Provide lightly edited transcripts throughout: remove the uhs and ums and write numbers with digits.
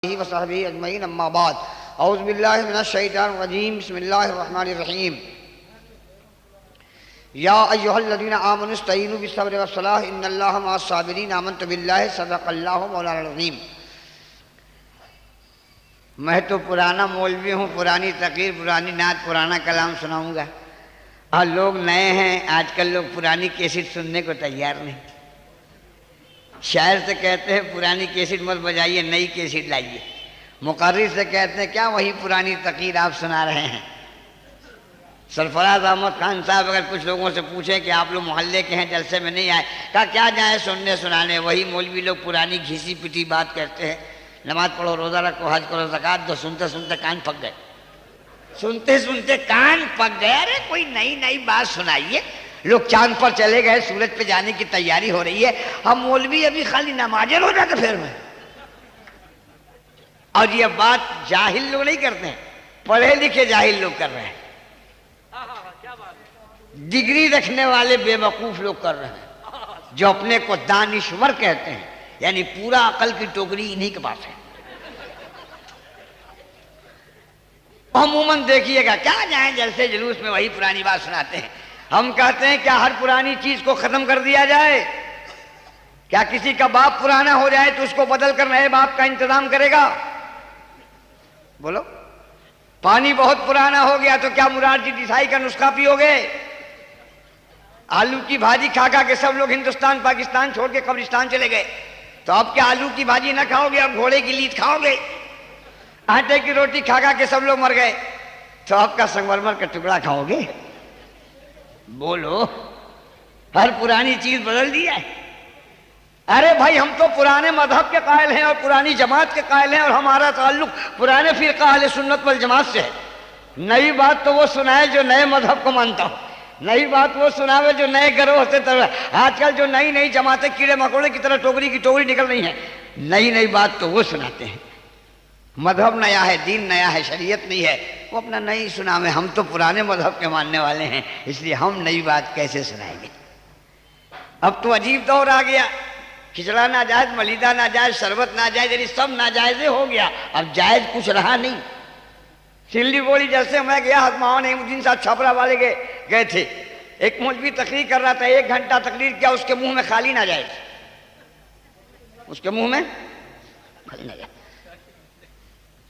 वसहबिही अजमईन अम्मा बाद औज़ु बिल्लाहि मिनश शैतानिर रजीम बिस्मिल्लाहिर रहमानिर रहीम या अय्युहल्लज़ीना आमनु इस्तईनु बिस्सब्रि वस्सलाह इन्नल्लाहा मअस साबिरीन आमन्तु बिल्लाहि सदक़ल्लाहु मौलाना अज़ीम। मैं तो पुराना मौलवी हूँ, पुरानी तकरीर, पुरानी नात, पुराना कलाम सुनाऊंगा और लोग नए हैं। आजकल लोग पुरानी कैसेट सुनने को तैयार नहीं। शायर से कहते हैं पुरानी कैसेट मत बजाइए, नई कैसेट लाइए। मुकर्रिर से कहते हैं क्या वही पुरानी तकरीर आप सुना रहे हैं। सरफराज अहमद खान साहब अगर कुछ लोगों से पूछें कि आप लोग मोहल्ले के हैं, जलसे में नहीं आए, कहा क्या जाए सुनने सुनाने, वही मौलवी लोग पुरानी घिसी पिटी बात करते हैं। नमाज पढ़ो, रोज़ा रखो, हज करो, ज़कात दो, सुनते सुनते कान पक गए, सुनते सुनते कान पक गए। अरे कोई नई नई बात सुनाइए। लोग चांद पर चले गए, सूरज पे जाने की तैयारी हो रही है, हम मौलवी अभी खाली नमाजें रोजा के फेर में। और ये बात जाहिल लोग नहीं करते हैं, पढ़े लिखे जाहिल लोग कर रहे हैं। डिग्री रखने वाले बेवकूफ लोग कर रहे हैं, जो अपने को दानिश्वर कहते हैं, यानी पूरा अकल की टोकरी इन्हीं के पास है। अमूमन देखिएगा क्या जाए जलसे जुलूस में वही पुरानी बात सुनाते हैं। हम कहते हैं क्या हर पुरानी चीज को खत्म कर दिया जाए? क्या किसी का बाप पुराना हो जाए तो उसको बदल कर नए बाप का इंतजाम करेगा? बोलो। पानी बहुत पुराना हो गया तो क्या मुरारजी देसाई का नुस्खा पियोगे? आलू की भाजी खा खा के सब लोग हिंदुस्तान पाकिस्तान छोड़ के कब्रिस्तान चले गए, तो अब क्या आलू की भाजी ना खाओगे, अब घोड़े की लीद खाओगे? आटे की रोटी खा खा के सब लोग मर गए, तो अब का संगमरमर का टुकड़ा खाओगे? बोलो। हर पुरानी चीज बदल दी है। अरे भाई हम तो पुराने मजहब के कायल हैं और पुरानी जमात के कायल हैं, और हमारा ताल्लुक पुराने फिरका अहले सुन्नत वल जमात से है। नई बात तो वो सुनाए जो नए मजहब को मानता हो, नई बात वो सुनावे जो नए गिरोह से तरह। आजकल जो नई नई जमातें कीड़े मकोड़े की तरह टोकरी की टोकरी निकल रही है, नई नई बात तो वो सुनाते हैं। मजहब नया है, दीन नया है, शरीयत नहीं है, वो अपना नई सुनावे। हम तो पुराने मजहब के मानने वाले हैं, इसलिए हम नई बात कैसे सुनाएंगे। अब तो अजीब दौर आ गया, खिचड़ा नाजायज, मलीदा नाजायज, शरबत नाजायज, यानी सब नाजायज हो गया। अब जायज कुछ रहा नहीं। सिल्ली बोली जैसे मैं गया, हजमाओ नईमुद्दीन साहब छपरा वाले गए थे, एक मौलवी तकरीर कर रहा था, 1 घंटा तकरीर किया, उसके मुंह में खाली नाजायज, उसके मुंह में खाली नाजायज।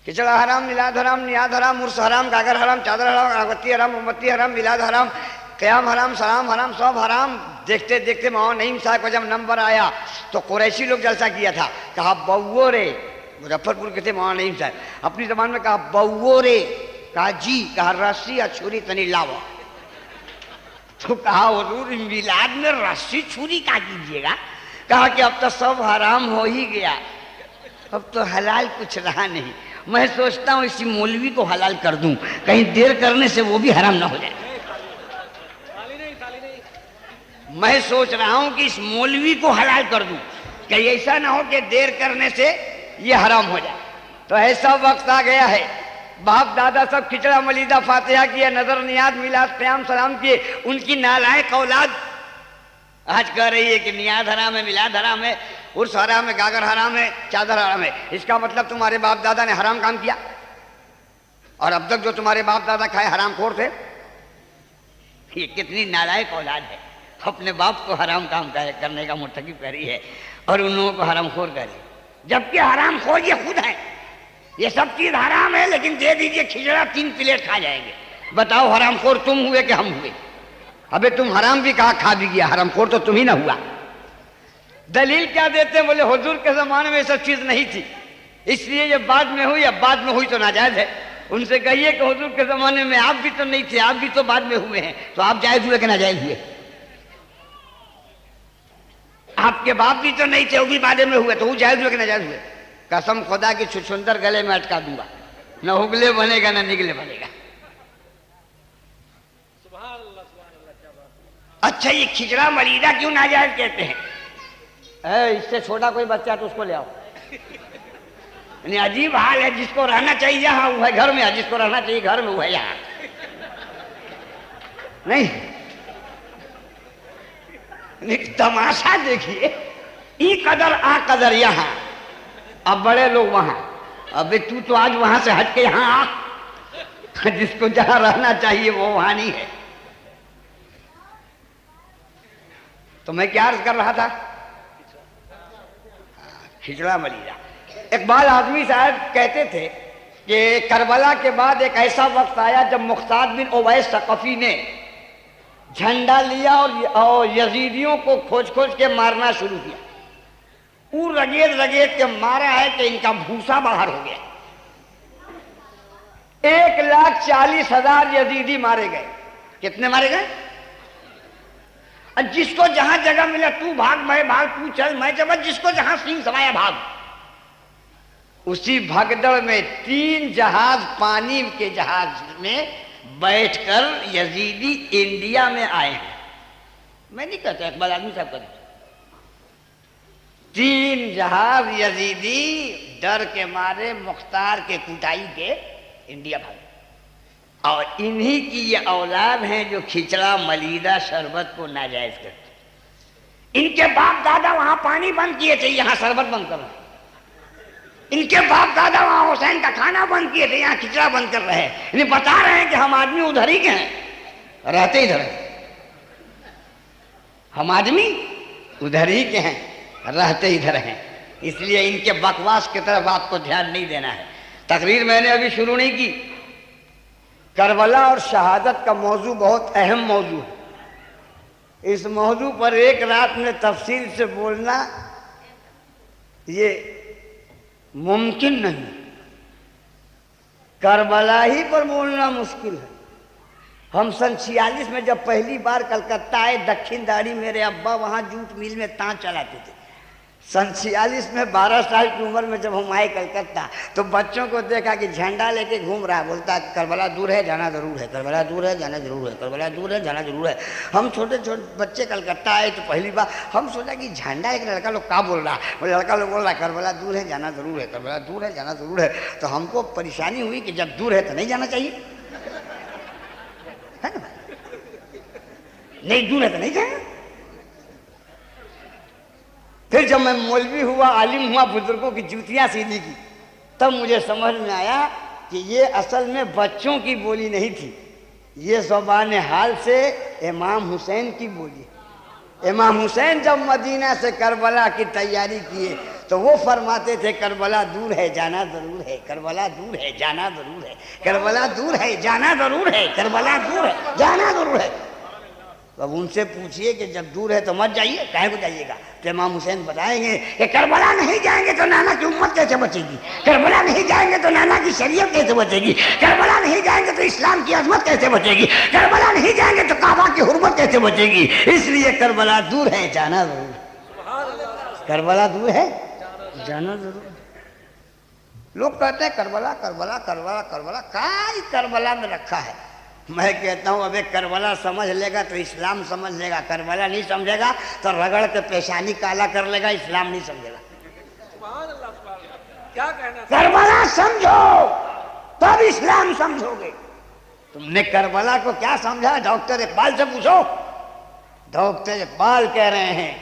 खिचड़ा हराम, मिलाद हराम, नियाद हराम, उर्स हराम, गागर हराम, चादर हराम, अगरबत्ती हराम, मोमबत्ती हराम, मिलाद हराम, क़याम हराम, सलाम हराम, सब हराम। देखते देखते मौलाना नईम साहब का जब नंबर आया तो कुरैशी लोग जलसा किया था, कहा बउओ रे, मुजफ्फरपुर के थे मौलाना नईम साहब, अपनी जबान में कहा बउओ रे, कहा जी, कहा रस्सी या छुरी तनी लाओ। तो कहा हुजूर मिलाद में रस्सी छुरी क्या कीजिएगा? कहा कि अब तो सब हराम हो ही गया, अब तो हलाल कुछ रहा नहीं। मैं सोचता हूँ इसी मौलवी को हलाल कर दूं, कहीं देर करने से वो भी हराम ना हो जाए। मैं सोच रहा हूं कि इस मौलवी को हलाल कर दूं, कहीं ऐसा ना हो कि देर करने से ये हराम हो जाए। तो ऐसा वक्त आ गया है, बाप दादा सब खिचड़ा मलीदा फातिहा किया, नजर नियाज, मिलाद, क़याम, सलाम किए, उनकी नालायक औलाद आज कह रही है कि नियाज हराम है, मिलाद हराम है, उर्स हराम है, गागर हराम है, चादर हराम है। इसका मतलब तुम्हारे बाप दादा ने हराम काम किया, और अब तक जो तुम्हारे बाप दादा खाए हराम खोर थे। ये कितनी नालायक औलाद है, अपने बाप को हराम काम करने का मुर्तकिब कर रही है और उन लोगों को हराम खोर कर रही है, जबकि हराम खोर ये खुद है। ये सब चीज हराम है, लेकिन दे दीजिए खिचड़ा 3 प्लेट खा जाएंगे। बताओ हराम खोर तुम हुए कि हम हुए? अबे तुम हराम भी कहा खा भी गया, हराम खोर तो तुम ही ना हुआ। दलील क्या देते हैं? बोले हुजूर के जमाने में सब चीज नहीं थी, इसलिए ये बाद में हुई, अब बाद में हुई तो नाजायज है। उनसे कहिए कि हुजूर के जमाने में आप भी तो नहीं थे, आप भी तो बाद में हुए हैं, तो आप जायज हुए कि नाजायज हुए? आपके बाप भी तो नहीं थे, वो भी बाद में हुए, तो वो जायज हुए कि नाजायज हुए? कसम खुदा की छुछुंदर गले में अटका दूंगा, न उगले बनेगा न निगले बनेगा। अच्छा ये खिचड़ा मलीदा क्यों नाजायज कहते हैं? इससे छोटा कोई बच्चा तो उसको ले आओ। अजीब हाल है, जिसको रहना चाहिए यहाँ वो है घर में, जिसको रहना चाहिए घर में वो है यहाँ नहीं। तमाशा देखिए, ई कदर आ कदर यहाँ, अब बड़े लोग वहां, अबे तू तो आज वहां से हट के यहां आ। जिसको जहां रहना चाहिए वो वहां नहीं है। तो मैं क्या अर्ज कर रहा था? खिचड़ा मलीदा। इकबाल आजमी साहब कहते थे कि करबला के बाद एक ऐसा वक्त आया जब मुख्तार बिन उवैस सकफी ने झंडा लिया और यजीदियों को खोज खोज के मारना शुरू किया। वो रगेद रगेद के मारा है कि इनका भूसा बाहर हो गया। 1,40,000 यजीदी मारे गए। कितने मारे गए? जिसको जहां जगह मिला तू भाग, मैं भाग, तू चल मैं चल, जिसको जहां सींग समाया भाग। उसी भगदड़ में 3 जहाज पानी के जहाज में बैठकर यजीदी इंडिया में आए हैं। मैं नहीं कहता, इकबाल आदमी साहब कहते। 3 जहाज यजीदी डर के मारे मुख्तार के कुटाई के इंडिया भागे। और इन्हीं की ये औलाद हैं जो खिचड़ा मलीदा शरबत को नाजायज करते। इनके बाप दादा वहां पानी बंद किए थे, यहाँ शरबत बंद कर रहे। इनके बाप दादा वहां हुसैन का खाना बंद किए थे, यहाँ खिचड़ा बंद कर रहे हैं। इन्हें बता रहे हैं कि हम आदमी उधर ही के हैं, रहते इधर हैं। हम आदमी उधर ही के हैं, रहते इधर हैं। इसलिए इनके बकवास की तरफ आपको ध्यान नहीं देना है। तकरीर मैंने अभी शुरू नहीं की। करबला और शहादत का मौजू बहुत अहम मौजू है। इस मौजू पर एक रात में तफसील से बोलना ये मुमकिन नहीं। करबला ही पर बोलना मुश्किल है। हम सन 46 में जब पहली बार कलकत्ता आए, दक्षिण दाड़ी मेरे अब्बा वहाँ जूट मिल में ताँ चलाते थे। सन 46 में 12 साल की उम्र में जब हम आए कलकत्ता, तो बच्चों को देखा कि झंडा लेके घूम रहा है, बोलता है करबला दूर है जाना जरूर है, करबला दूर है जाना जरूर है, करबला दूर है जाना जरूर है। हम छोटे छोटे बच्चे कलकत्ता आए तो पहली बार हम सोचा कि झंडा एक लड़का लोग क्या बोल रहा है। वो लड़का लोग बोल रहा है करबला दूर है जाना जरूर है, करबला दूर है जाना जरूर है। तो हमको परेशानी हुई कि जब दूर है तो नहीं जाना चाहिए, है ना? नहीं दूर है तो नहीं जाना। फिर जब मैं मौलवी हुआ, आलिम हुआ, बुजुर्गों की जूतियां सीधी की, तब मुझे समझ में आया कि ये असल में बच्चों की बोली नहीं थी, ये ज़बान हाल से इमाम हुसैन की बोली। इमाम हुसैन जब मदीना से करबला की तैयारी किए तो वो फरमाते थे करबला दूर है जाना जरूर है, करबला दूर है जाना जरूर है, करबला दूर है जाना जरूर है, करबला दूर है जाना जरूर है। तो अब उनसे पूछिए कि जब दूर है तो मत जाइए, काहे को जाइएगा? तो इमाम हुसैन बताएंगे कि करबला नहीं जाएंगे तो नाना की उम्मत कैसे बचेगी, करबला नहीं जाएंगे तो नाना की शरीयत कैसे बचेगी, करबला नहीं जाएंगे तो इस्लाम की अजमत कैसे बचेगी, करबला नहीं जाएंगे तो काबा की हुर्मत कैसे बचेगी। इसलिए करबला दूर है जाना जरूर, करबला दूर है जाना जरूर। लोग कहते हैं करबला करबला करबला करबला, काय करबला में रखा है। मैं कहता हूँ अबे करबला समझ लेगा तो इस्लाम समझ लेगा, करबला नहीं समझेगा तो रगड़ के पेशानी काला कर लेगा, इस्लाम नहीं समझेगा। क्या कहना? करबला समझो तब इस्लाम समझोगे। तुमने करबला को क्या समझा? डॉक्टर इकबाल से पूछो। डॉक्टर इकबाल कह रहे हैं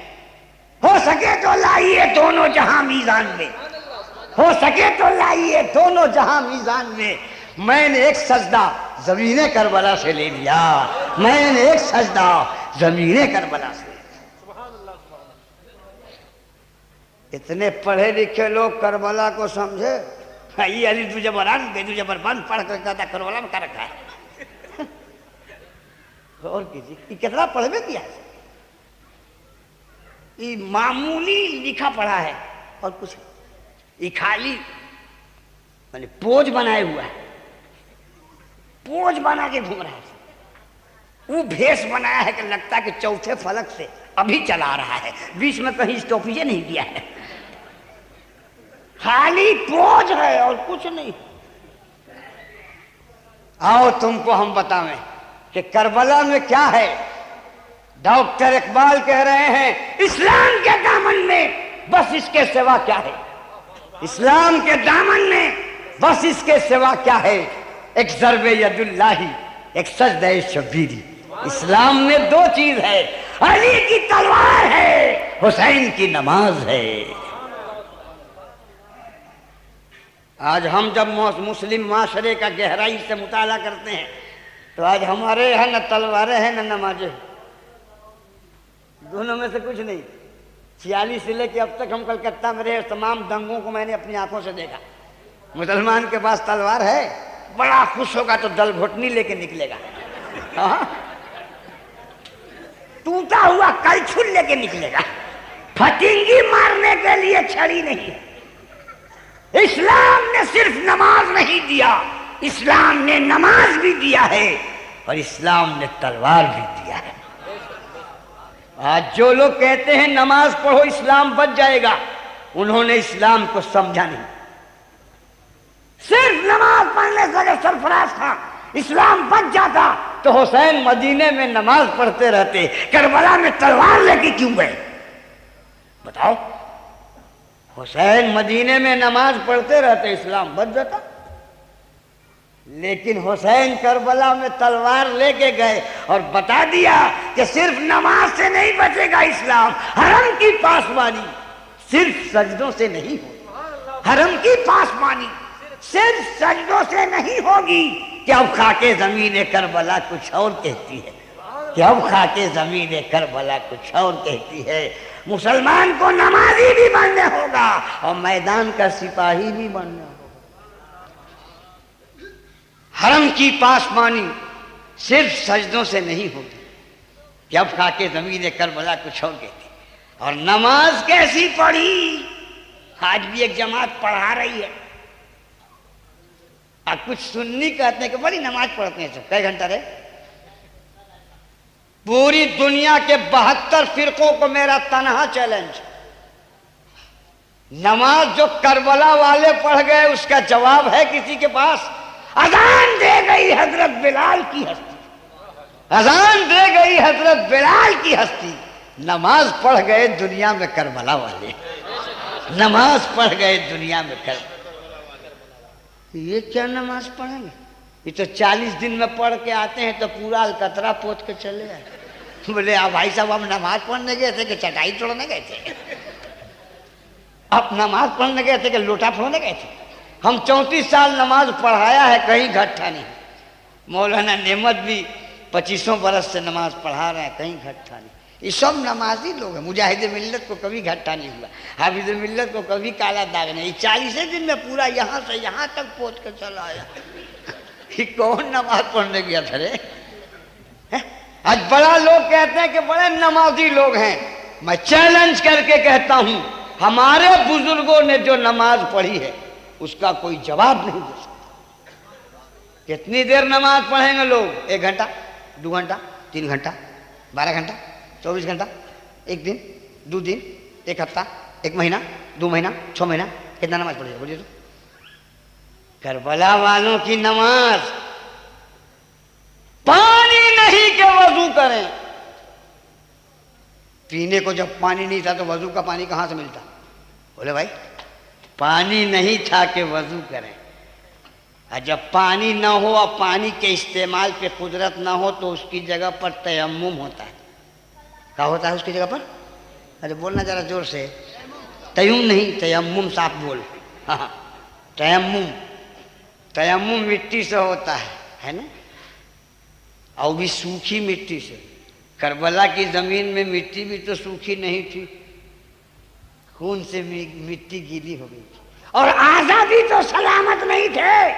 हो सके तो लाइए दोनों जहां मीजान में, हो सके तो लाइए दोनों जहां मीजान में। मैंने एक सजदा जमीने करबला से ले लिया, मैंने एक सजदा जमीने करबला से। इतने पढ़े लिखे लोग करबला को समझे। ये अली तुझे बरान बेदू जबरबंद पढ़ कर कहता करबला में क्या रखा है। और कीजिए कितना पढ़वे किया है, ये मामूली लिखा पढ़ा है और कुछ ये खाली मैंने पोज बनाए हुआ है, पोज बना के घूम रहा है। वो भेष बनाया है कि लगता है कि चौथे फलक से अभी चला रहा है, बीच में कहीं स्टॉपेज नहीं दिया है, खाली पोज है और कुछ नहीं। आओ तुमको हम बतावें कि करबला में क्या है। डॉक्टर इकबाल कह रहे हैं इस्लाम के दामन में बस इसके सिवा क्या है, इस्लाम के दामन में बस इसके सिवा क्या है। एक ज़र्बे यदुल्लाही, एक सजदे शबीरी। इस्लाम में 2 चीज है, अली की तलवार है, हुसैन की नमाज है। आज हम जब मुस्लिम माशरे का गहराई से मुताला करते हैं तो आज हमारे यहाँ न तलवारें हैं न नमाजें, दोनों में से कुछ नहीं। 46 से लेके अब तक हम कलकत्ता में रहे, तमाम दंगों को मैंने अपनी आंखों से देखा। मुसलमान के पास तलवार है, बड़ा खुश होगा तो दल घुटनी लेके निकलेगा, टूटा हुआ कलछुल लेके निकलेगा, फटिंगी मारने के लिए छड़ी नहीं है। इस्लाम ने सिर्फ नमाज नहीं दिया, इस्लाम ने नमाज भी दिया है और इस्लाम ने तलवार भी दिया है। आज जो लोग कहते हैं नमाज पढ़ो इस्लाम बच जाएगा, उन्होंने इस्लाम को समझा नहीं। सिर्फ नमाज पढ़ने से अगर सरफराज था इस्लाम बच जाता तो हुसैन मदीने में नमाज पढ़ते रहते, करबला में तलवार लेके क्यों गए बताओ? हुसैन मदीने में नमाज पढ़ते रहते, इस्लाम बच जाता। लेकिन हुसैन करबला में तलवार लेके गए और बता दिया कि सिर्फ नमाज से नहीं बचेगा इस्लाम, हरम की पासबानी सिर्फ सजदों से नहीं होगी, हरम की पासबानी सिर्फ सजदों से नहीं होगी। कि अब खाके जमीन करबला कुछ और कहती है, कि अब खाके जमीन करबला कुछ और कहती है। मुसलमान को नमाजी भी बनना होगा और मैदान का सिपाही भी बनना होगा। हरम की पासबानी सिर्फ सजदों से नहीं होगी, कि अब खाके जमीन करबला कुछ और कहती। और नमाज कैसी पढ़ी, आज भी एक जमात पढ़ा रही है और कुछ सुन्नी कहते हैं कि बड़ी नमाज पढ़ते हैं। सब कई घंटा रहे, पूरी दुनिया के 72 फिरकों को मेरा तनहा चैलेंज, नमाज जो करबला वाले पढ़ गए उसका जवाब है किसी के पास? अजान दे गई हजरत बिलाल की हस्ती, अजान दे गई हजरत बिलाल की हस्ती। नमाज पढ़ गए दुनिया में करबला वाले, नमाज पढ़ गए दुनिया में करबला। ये क्या नमाज पढ़ेंगे? ये तो 40 दिन में पढ़ के आते हैं तो पूरा अलकतरा पोत के चले आए। बोले आप भाई साहब हम नमाज पढ़ने गए थे कि चटाई तोड़ने गए थे? आप नमाज पढ़ने गए थे कि लोटा फोड़ने गए थे? हम 34 साल नमाज पढ़ाया है, कहीं घट्टा नहीं। मौलाना नेमत भी 25 बरस से नमाज पढ़ा रहे हैं, कहीं घट्टा नहीं। ये सब नमाजी लोग हैं। मुजाहिद मिल्लत को कभी घट्टा नहीं हुआ, हाफिज मिल्लत को कभी काला दाग नहीं। 40 दिन में पूरा यहाँ से यहाँ तक पहुँच कर चला आया। ये कौन नमाज पढ़ने गया था रे? आज बड़ा लोग कहते हैं कि बड़े नमाजी लोग हैं। मैं चैलेंज करके कहता हूं, हमारे बुजुर्गों ने जो नमाज पढ़ी है उसका कोई जवाब नहीं दे सकता। कितनी देर नमाज पढ़ेंगे लोग? 1 घंटा, 2 घंटा, 3 घंटा, 12 घंटा, 24 घंटा, 1 दिन, 2 दिन, 1 हफ्ता, 1 महीना, 2 महीना, 6 महीना, कितना नमाज पढ़ेगा बोलिए तो? करबला वालों की नमाज पानी नहीं के वजू करें। पीने को जब पानी नहीं था तो वजू का पानी कहां से मिलता? बोले भाई पानी नहीं था कि वजू करें। और जब पानी ना हो और पानी के इस्तेमाल पे कुदरत ना हो तो उसकी जगह पर तयम्मुम होता है। क्या होता है उसकी जगह पर? अरे बोलना जरा जोर से। तयम्मुम नहीं, तयम्मुम साफ बोल। हाँ, तयम्मुम, तयम्मुम मिट्टी से होता है ना, और भी सूखी मिट्टी से। करबला की जमीन में मिट्टी भी तो सूखी नहीं थी, खून से मिट्टी गीली हो गई थी। और आज़ा भी तो सलामत नहीं थे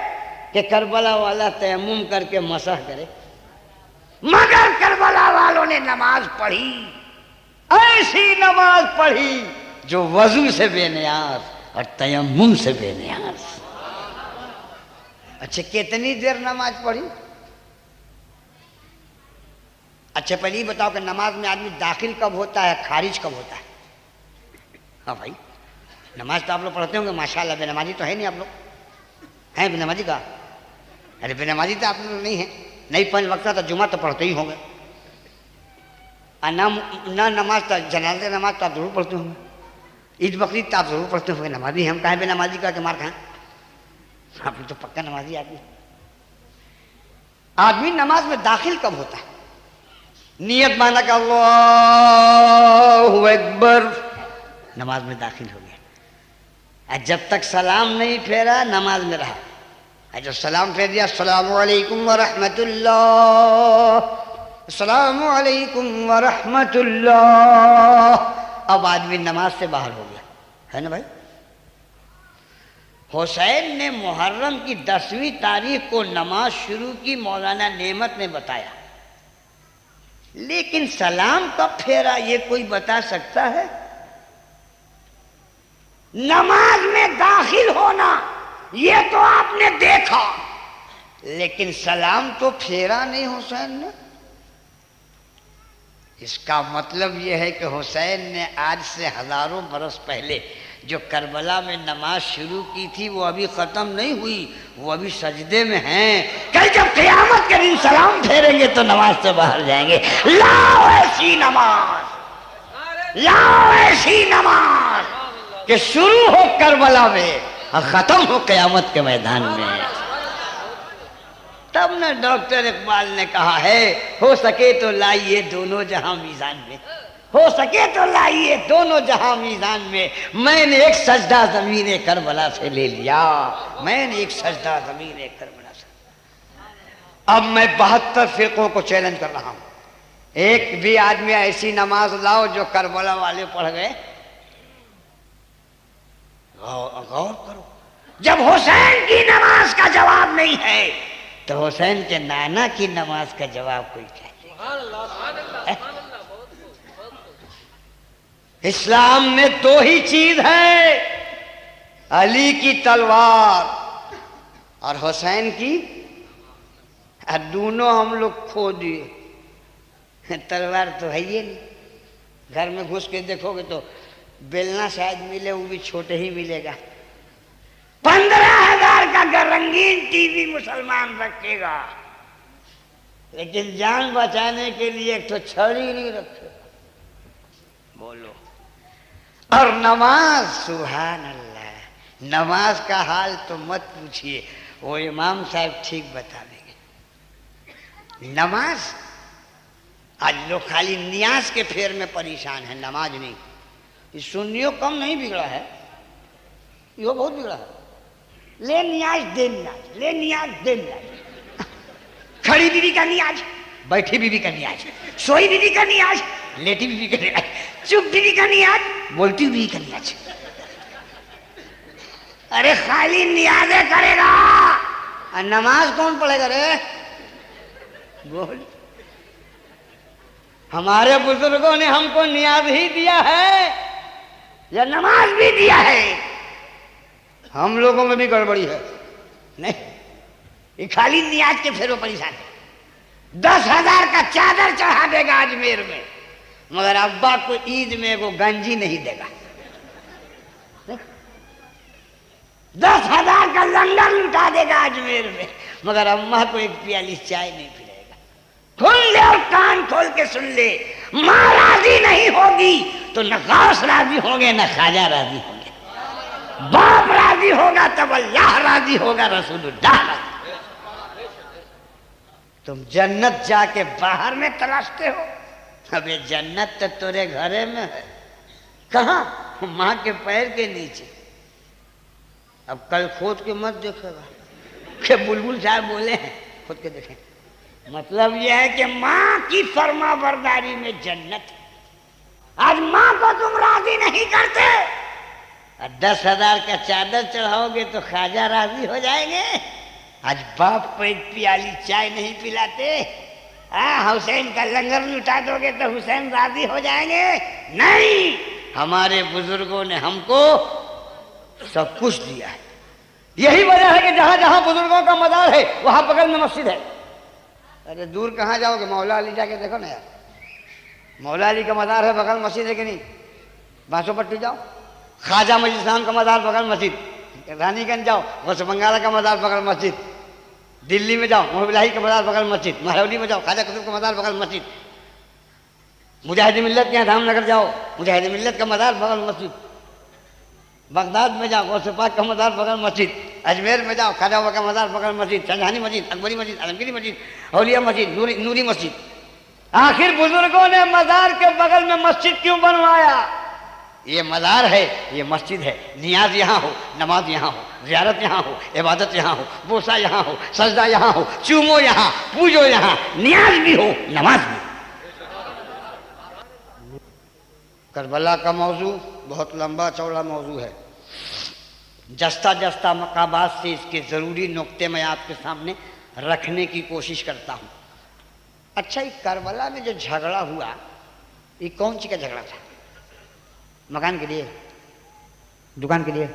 कि करबला वाला तयम्मुम करके मसह करे। मगर करबला वालों ने नमाज पढ़ी, ऐसी नमाज पढ़ी जो वजू से बेनियाज और तयम्मुम से बेनियाज। अच्छा कितनी देर नमाज पढ़ी? अच्छा पहले ही बताओ कि नमाज में आदमी दाखिल कब होता है, खारिज कब होता है? हाँ भाई, नमाज तो आप लोग पढ़ते होंगे माशाल्लाह। बेनमाजी तो है नहीं आप लोग? हैं बेनमाजी का? अरे बेनमाजी तो आप लोग नहीं है, नहीं 5 वक्त तो जुमा तो पढ़ते ही होंगे। ना नमाज तो जनाजे नमाज तो आप जरूर पढ़ते होंगे, ईद बकरीद तो आप जरूर पढ़ते होंगे। नमाजी हम कहें बेनमाजी का के मार खाएं? आप तो पक्का नमाजी आदमी। आदमी नमाज में दाखिल कब होता है? नियत माना का अल्लाहु अकबर, नमाज में दाखिल हो गया। जब तक सलाम नहीं फेरा नमाज में रहा। जब सलाम फेर दिया अस्सलामु अलैकुम व रहमतुल्लाह, अस्सलामु अलैकुम व रहमतुल्लाह, अब आदमी नमाज से बाहर हो गया, है ना भाई। हुसैन ने मुहर्रम की 10वीं तारीख को नमाज शुरू की, मौलाना नेमत ने बताया, लेकिन सलाम कब फेरा ये कोई बता सकता है? नमाज में दाखिल होना ये तो आपने देखा, लेकिन सलाम तो फेरा नहीं हुसैन ने। इसका मतलब यह है कि हुसैन ने आज से हजारों बरस पहले जो करबला में नमाज शुरू की थी वो अभी खत्म नहीं हुई, वो अभी सजदे में हैं। कल जब क़यामत के दिन सलाम फेरेंगे तो नमाज से बाहर जाएंगे। लाओ ऐसी नमाज, लाओ ऐसी नमाज कि शुरू हो करबला में और खत्म हो क़यामत के मैदान में। तब न डॉक्टर इकबाल ने कहा है, हो सके तो लाइए दोनों जहां मीजान में, हो सके तो लाइए दोनों जहां मीजान में। मैंने एक सजदा ज़मीन करबला से ले लिया, मैंने एक सजदा ज़मीन करबला से। अब मैं 72 फिरकों को चैलेंज कर रहा हूं, एक भी आदमी ऐसी नमाज लाओ जो करबला वाले पढ़ गए। गौर करो, जब हुसैन की नमाज का जवाब नहीं है तो हुसैन के नाना की नमाज का जवाब कोई क्या? इस्लाम में दो ही चीज है, अली की तलवार और हुसैन की, और दोनों हम लोग खो दिए। तलवार तो है ही नहीं, घर में घुस के देखोगे तो बेलना शायद मिले, वो भी छोटे ही मिलेगा। 15,000 का रंगीन टीवी मुसलमान रखेगा, लेकिन जान बचाने के लिए एक तो छड़ी नहीं रखेगा। बोलो। और नमाज, सुभान अल्लाह, नमाज का हाल तो मत पूछिए, वो इमाम साहब ठीक बता देंगे। नमाज आज लोग खाली नियाज के फेर में परेशान है, नमाज नहीं। इस सुन्नियों कम नहीं बिगड़ा है, यो बहुत बिगड़ा है। ले नियाज दे नियाज, ले नियाज दे नियाज, खड़ी बीवी का नियाज, बैठी बीवी का नियाज, सोई बीवी का नियाज, लेटी बीवी का नियाज, चुप बीवी का नियाज, बोलती बीवी का नियाज। अरे खाली नियाजे करेगा, और नमाज कौन पढ़ेगा रे? बोल। हमारे बुजुर्गों ने हमको नियाज ही दिया है या नमाज भी दिया है? हम लोगों में भी गड़बड़ी है नहीं, ये खाली नियाज के फेरों परेशान है। 10,000 का चादर चढ़ा देगा अजमेर में, मगर अब्बा को ईद में वो गंजी नहीं देगा। 10,000 का लंगर लुटा देगा अजमेर में, मगर अम्मा को एक प्याली चाय नहीं पिलाएगा। सुन ले और कान खोल के सुन ले, माँ राजी नहीं होगी तो न गौस राजी होंगे न ख्वाजा राजी होंगे। बाप राजी होगा तब अल्लाह राजी होगा, रसूलुल्लाह राजी। तुम जन्नत जाके बाहर में तलाशते हो, अबे जन्नत तो तेरे घरे में है। कहाँ? माँ के पैर के नीचे। अब कल खोद के मत देखेगा कि बुलबुल साहब बोले हैं, खोद के देखें। मतलब यह है कि माँ की फरमा बरदारी में जन्नत है। आज माँ को तुम राजी नहीं करते, 10,000 का चादर चढ़ाओगे तो ख्वाजा राजी हो जाएंगे। आज बाप को एक प्याली चाय नहीं पिलाते, हुसैन का लंगर लुटा दोगे तो हुसैन राजी हो जाएंगे। नहीं, हमारे बुजुर्गों ने हमको सब कुछ दिया है। यही वजह है कि जहां जहां बुजुर्गों का मजार है वहां बगल में मस्जिद है। अरे दूर कहाँ जाओगे, मौला अली जाके देखो ना यार, मौला अली का मजार है, बगल मस्जिद है कि नहीं? बांसोपट्टी जाओ, ख्वाजा मजीद खान का मजार बगल मस्जिद, रानीगंज जाओ, गौस बंगाला का मजार बगल मस्जिद, दिल्ली में जाओ मोहबिलाही का मजार बगल मस्जिद, महरौली में जाओ ख्वाजा कुतुब का मजार बगल मस्जिद, मुजाहिद मिल्लत के यहाँ धामनगर जाओ, मुजाहिद मिल्लत का मजार बगल मस्जिद, बगदाद में जाओ गौस पाक का मजार बगल मस्जिद, अजमेर में जाओ ख्वाजा का मजार बगल मस्जिद, शाहजहानी मस्जिद, अकबरी मस्जिद, आलमगीरी मस्जिद, औलिया मस्जिद, नूरी मस्जिद। आखिर बुजुर्गों ने मजार के बगल में मस्जिद क्यों बनवाया? ये मज़ार है, ये मस्जिद है, नियाज यहाँ हो, नमाज यहाँ हो, ज़ियारत यहाँ हो, इबादत यहाँ हो, बोसा यहाँ हो, सजदा यहाँ हो, चूमो यहाँ, पूजो यहाँ, नियाज भी हो, नमाज भी। करबला का मौजू बहुत लंबा चौड़ा मौजू है। जस्ता जस्ता मकाबात से इसके ज़रूरी नुक्ते मैं आपके सामने रखने की कोशिश करता हूँ। अच्छा, ये करबला में जो झगड़ा हुआ, ये कौन सी का झगड़ा था? मकान के लिए, दुकान के लिए,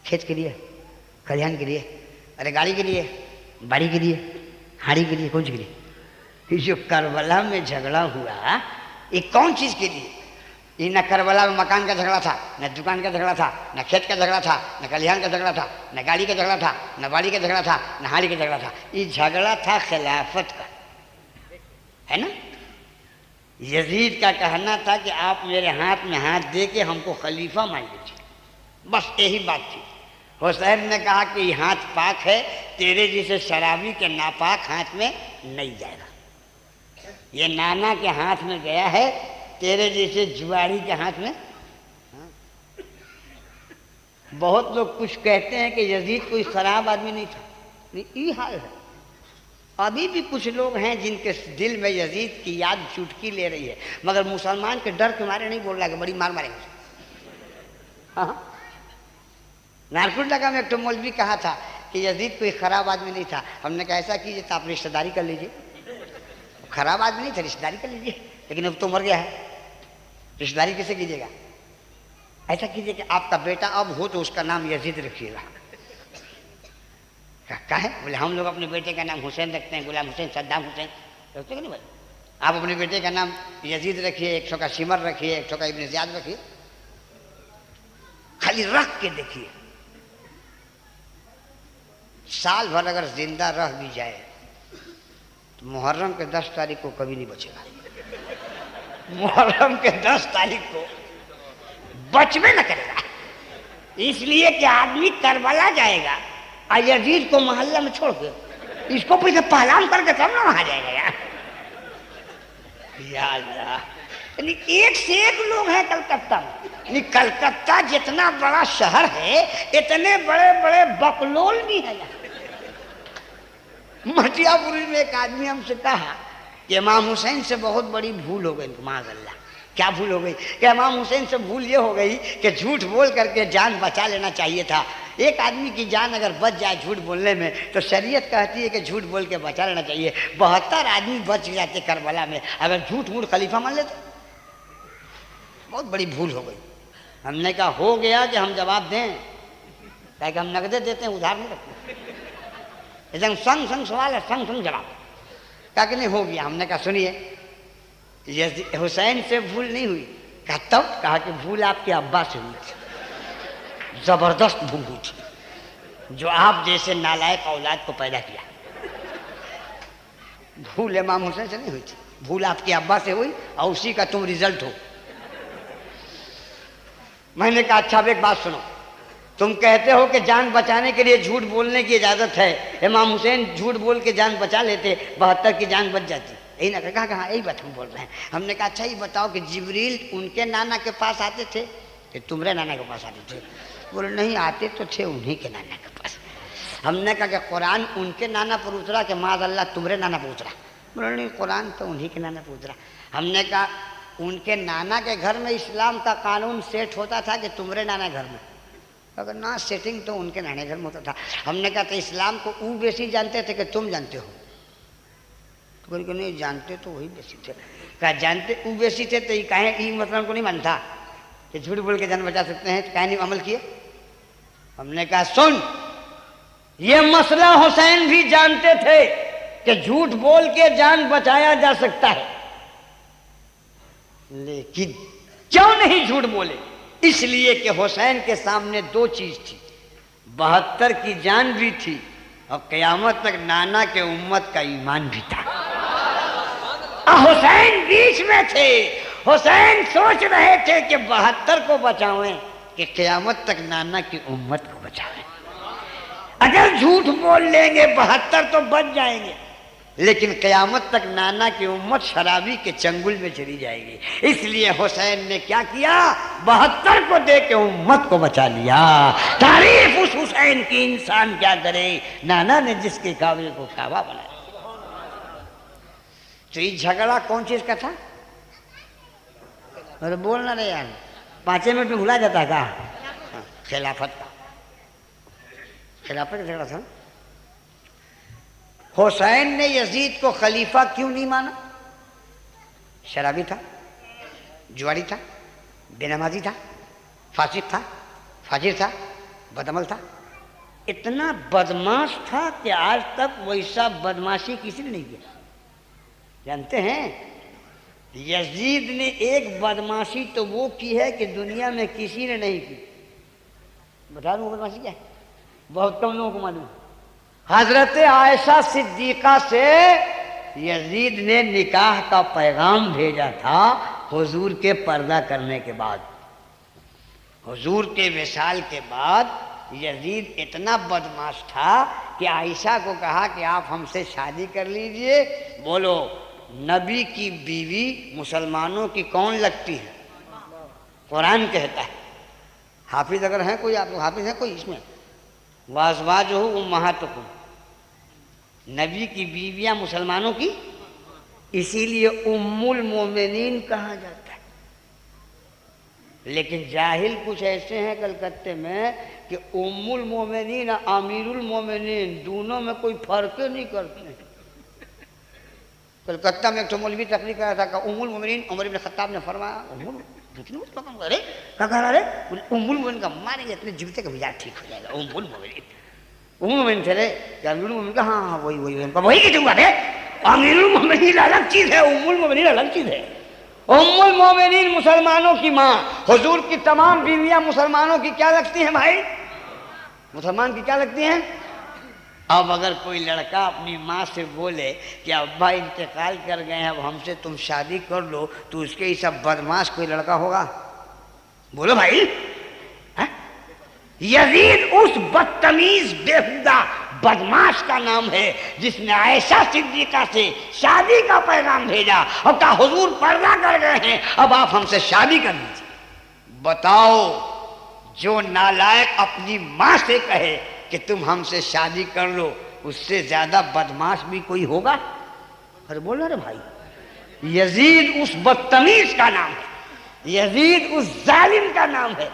खेत के लिए, खलिहान के लिए, अरे गाड़ी के लिए, बाड़ी के लिए, हाड़ी के लिए, कौन सी के लिए? ये जो करबला में झगड़ा हुआ, ये कौन चीज़ के लिए? ये न करबला में मकान का झगड़ा था, न दुकान का झगड़ा था, न खेत का झगड़ा था, न खलिहान का झगड़ा था, न गाड़ी का झगड़ा था, न बाड़ी का झगड़ा था, न हाड़ी का झगड़ा था। ये झगड़ा था खिलाफत का, है ना? यजीद का कहना था कि आप मेरे हाथ में हाथ दे के हमको खलीफा मान लीजिए, बस यही बात थी। हुसैन ने कहा कि ये हाथ पाक है, तेरे जैसे शराबी के नापाक हाथ में नहीं जाएगा। ये नाना के हाथ में गया है, तेरे जैसे जुआरी के हाथ में। बहुत लोग कुछ कहते हैं कि यजीद कोई खराब आदमी नहीं था, नहीं, ये हाल है। अभी भी कुछ लोग हैं जिनके दिल में यजीद की याद चुटकी ले रही है, मगर मुसलमान के डर के मारे नहीं बोल रहा कि बड़ी मार मारेंगे। हाँ, नारकुंडा में एक तो मौलवी कहा था कि यजीद कोई खराब आदमी नहीं था। हमने कहा ऐसा कीजिए तो आप रिश्तेदारी कर लीजिए। खराब आदमी नहीं था, रिश्तेदारी कर लीजिए, लेकिन अब तो मर गया है, रिश्तेदारी कैसे कीजिएगा? ऐसा कीजिए कि आपका बेटा अब हो तो उसका नाम यजीद रखिएगा। क्या है? बोले हम लोग अपने बेटे का नाम हुसैन रखते हैं, गुलाम हुसैन, सद्दाम हुसैन रखते हैं नहीं भाई? आप अपने बेटे का नाम यजीद रखिए, एक का सिमर रखिए, एक का इब्न ज़ियाद रखिए, खाली रख के देखिए। साल भर अगर जिंदा रह भी जाए तो मुहर्रम के 10 तारीख को कभी नहीं बचेगा। मुहर्रम के 10 तारीख को बचवे न करेगा, इसलिए कि आदमी करबला जाएगा और यजीद को मोहल्ला में छोड़ के इसको पहले पहलाम करके तब ना वहां जाएगा यार। यानी एक से एक लोग हैं कलकत्ता में। कलकत्ता जितना बड़ा शहर है, इतने बड़े बड़े बकलोल भी है यार। मटियापुरी में एक आदमी हमसे कहा कि इमाम हुसैन से बहुत बड़ी भूल हो गई। माज़अल्लाह, क्या भूल हो गई? कि इमाम हुसैन से भूल ये हो गई कि झूठ बोल करके जान बचा लेना चाहिए था। एक आदमी की जान अगर बच जाए झूठ बोलने में तो शरीयत कहती है कि झूठ बोल के बचा लेना चाहिए। 72 आदमी बच जाते करबला में अगर झूठ मूठ खलीफा मान लेते। बहुत बड़ी भूल हो गई। हमने कहा हो गया कि हम जवाब दें, क्या कि हम नगदे देते हैं, उधार नहीं रखते। एकदम संग संग सवाल है, संग संग जवाब। कहा कि नहीं हो गया। हमने कहा सुनिए, ये हुसैन से भूल नहीं हुई। कहा तब? कहा कि भूल आपके अब्बा से हुई थी, जबरदस्त भूल हुई थी, जो आप जैसे नालायक औलाद को पैदा किया। भूल इमाम हुसैन से नहीं हुई थी, भूल आपके अब्बा से हुई और उसी का तुम रिजल्ट हो। मैंने कहा अच्छा अब एक बात सुनो, तुम कहते हो कि जान बचाने के लिए झूठ बोलने की इजाजत है। इमाम हुसैन झूठ बोल के जान बचा लेते, 72 की जान बच जाती। यही ना कहा? कहा यही बात हम बोल रहे हैं। हमने कहा अच्छा ये बताओ कि जिब्रील उनके नाना के पास आते थे कि तुम्हारे नाना के पास आते थे? बोले नहीं, आते तो थे उन्हीं के नाना के पास। हमने कहा कि कुरान उनके नाना पर उतरा कि माज़अल्लाह तुम्हारे नाना पर उतरा? बोले नहीं, कुरान तो उन्हीं के नाना पर उतरा। हमने कहा उनके नाना के घर में इस्लाम का कानून सेट होता था कि तुम्हारे नाना घर में? अगर ना, सेटिंग तो उनके नाने घर में होता था। हमने कहा तो इस्लाम को वो बेसी जानते थे कि तुम जानते हो? तो बोले नहीं, जानते तो वही बेसी थे। कहा जानते वो बेसी थे तो ये कहें ये मतलब को नहीं मानता कि झूठ बोल के जान बचा सकते हैं, तो कहीं नहीं अमल किए? हमने कहा सुन, ये मसला हुसैन भी जानते थे कि झूठ बोल के जान बचाया जा सकता है, लेकिन क्यों नहीं झूठ बोले? इसलिए कि हुसैन के सामने 2 चीज थी, 72 की जान भी थी और क़यामत तक नाना के उम्मत का ईमान भी था। हुसैन बीच में थे। हुसैन सोच रहे थे कि 72 को बचावें कि क़यामत तक नाना की उम्मत को बचावें। अगर झूठ बोल लेंगे 72 तो बच जाएंगे, लेकिन क़यामत तक नाना की उम्मत शराबी के चंगुल में चली जाएगी। इसलिए हुसैन ने क्या किया, 72 को दे के उम्मत को बचा लिया। तारीफ उस हुसैन की इंसान क्या करे, नाना ने जिसके काबे को काबा बनाया। तो ये झगड़ा कौन चीज का था? अरे बोलना रे यार, 5 मिनट में भुला जाता का? खिलाफत का, खिलाफत का झगड़ा था। हुसैन ने यजीद को खलीफा क्यों नहीं माना? शराबी था, जुआरी था, बेनमाजी था, फासिक था, फाजिर था, बदअमल था। इतना बदमाश था कि आज तक वैसा बदमाशी किसी ने नहीं किया। जानते हैं, यजीद ने एक बदमाशी तो वो की है कि दुनिया में किसी ने नहीं की। बता दूं बदमाशी क्या है? बहुत कम लोगों को मालूम। हजरत आयशा सिद्दीका से यजीद ने निकाह का पैगाम भेजा था हुजूर के पर्दा करने के बाद। हुजूर के विसाल के बाद यजीद इतना बदमाश था कि आयशा को कहा कि आप हमसे शादी कर लीजिए। बोलो, नबी की बीवी मुसलमानों की कौन लगती है? कुरान कहता है। हाफिज अगर है कोई, आप हाफिज है कोई इसमें? वाजवाजुहु उम्महातुकुम, नबी की बीवियां मुसलमानों की, इसीलिए उम्मुल मोमिनीन कहा जाता है। लेकिन जाहिल कुछ ऐसे हैं कलकत्ते में कि उम्मुल मोमिनीन अमीरुल मोमिनीन दोनों में कोई फर्क नहीं करते हैं। कलकत्ता में एक तो मौलवी तकरीर कर रहा था कि उम्मुल मोमिनीन उमर इब्न खत्ताब ने फरमाया, अरे क्या कह रहा है? उम्मुल मोमिनीन का मारेंगे इतने जूते का मिजाज ठीक हो जाएगा। उम्मुल मोमिनीन, उम्मुल मोमिनीन थे रे, क्या अमीरुल मोमिनीन का? हाँ हाँ वही वही वही की बात है। अमीरुल मोमिनीन अलग चीज है, उम्मुल मोमिनीन अलग चीज है। उम्मुल मोमिनीन मुसलमानों की माँ। हुजूर की तमाम बीवियां मुसलमानों की क्या लगती हैं भाई? मुसलमान की क्या लगती हैं? अब अगर कोई लड़का अपनी माँ से बोले कि अब्बा इंतकाल कर गए हैं, अब हमसे तुम शादी कर लो, तो उसके ही सब बदमाश कोई लड़का होगा? बोलो भाई। है? यजीद उस बदतमीज बेहुदा बदमाश का नाम है जिसने आयशा सिद्दीका से शादी का पैगाम भेजा और कहा हुजूर पर्दा कर गए हैं, अब आप हमसे शादी कर लीजिए। बताओ, जो नालायक अपनी माँ से कहे कि तुम हमसे शादी कर लो, उससे ज्यादा बदमाश भी कोई होगा? अरे बोल रहे भाई, यजीद उस बदतमीज का नाम है, यजीद उस जालिम का नाम है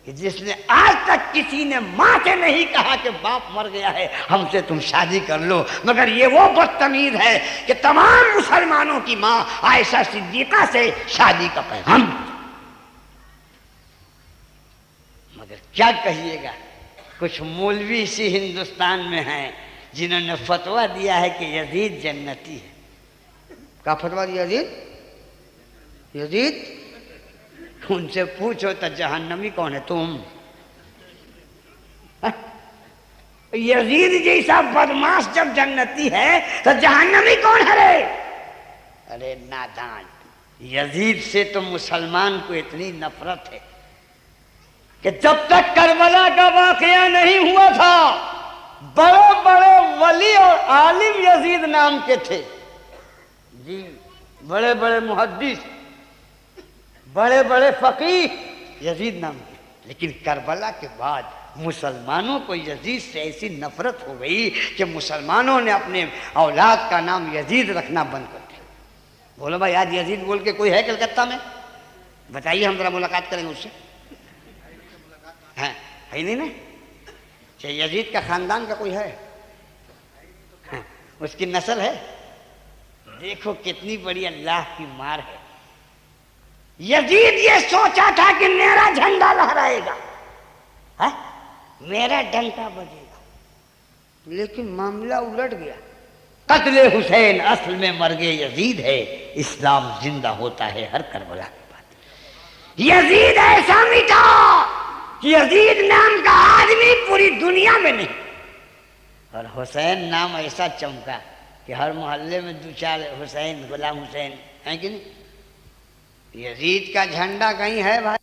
कि जिसने आज तक किसी ने माँ से नहीं कहा कि बाप मर गया है हमसे तुम शादी कर लो, मगर ये वो बदतमीज है कि तमाम मुसलमानों की माँ आयशा सिद्दीका से शादी का पैगाम। मगर क्या कहिएगा, कुछ मौलवी इसी हिंदुस्तान में हैं जिन्होंने फतवा दिया है कि यजीद जन्नती है। क्या फतवा दिया? यजीद उनसे पूछो तो जहन्नमी कौन है? तुम। यजीद जैसा बदमाश जब जन्नती है तो जहन्नमी कौन है रे? अरे नादान, यजीद से तो मुसलमान को इतनी नफरत है कि जब तक करबला का वाकया नहीं हुआ था, बड़े बड़े वली और आलिम यजीद नाम के थे जी, बड़े बड़े मुहद्दिस, बड़े बड़े फकीह यजीद नाम के। लेकिन करबला के बाद मुसलमानों को यजीद से ऐसी नफरत हो गई कि मुसलमानों ने अपने औलाद का नाम यजीद रखना बंद कर दिया। बोलो भाई, आज यजीद बोल के कोई है कलकत्ता में? बताइए, हम जरा मुलाकात करेंगे उससे। है नहीं ना? यजीद का खानदान का कोई है? उसकी नस्ल है? देखो कितनी बड़ी अल्लाह की मार है। यजीद ये सोचा था कि मेरा झंडा लहराएगा, है? मेरा डंका बजेगा, लेकिन मामला उलट गया। कत्ले हुसैन असल में मर्गे यजीद है, इस्लाम जिंदा होता है हर करबला के बाद। यजीद ऐसा मिटा कि यजीद नाम का आदमी पूरी दुनिया में नहीं, और हुसैन नाम ऐसा चमका कि हर मोहल्ले में 2-4 हुसैन, गुलाम हुसैन है कि नहीं? यजीद का झंडा कहीं है भाई?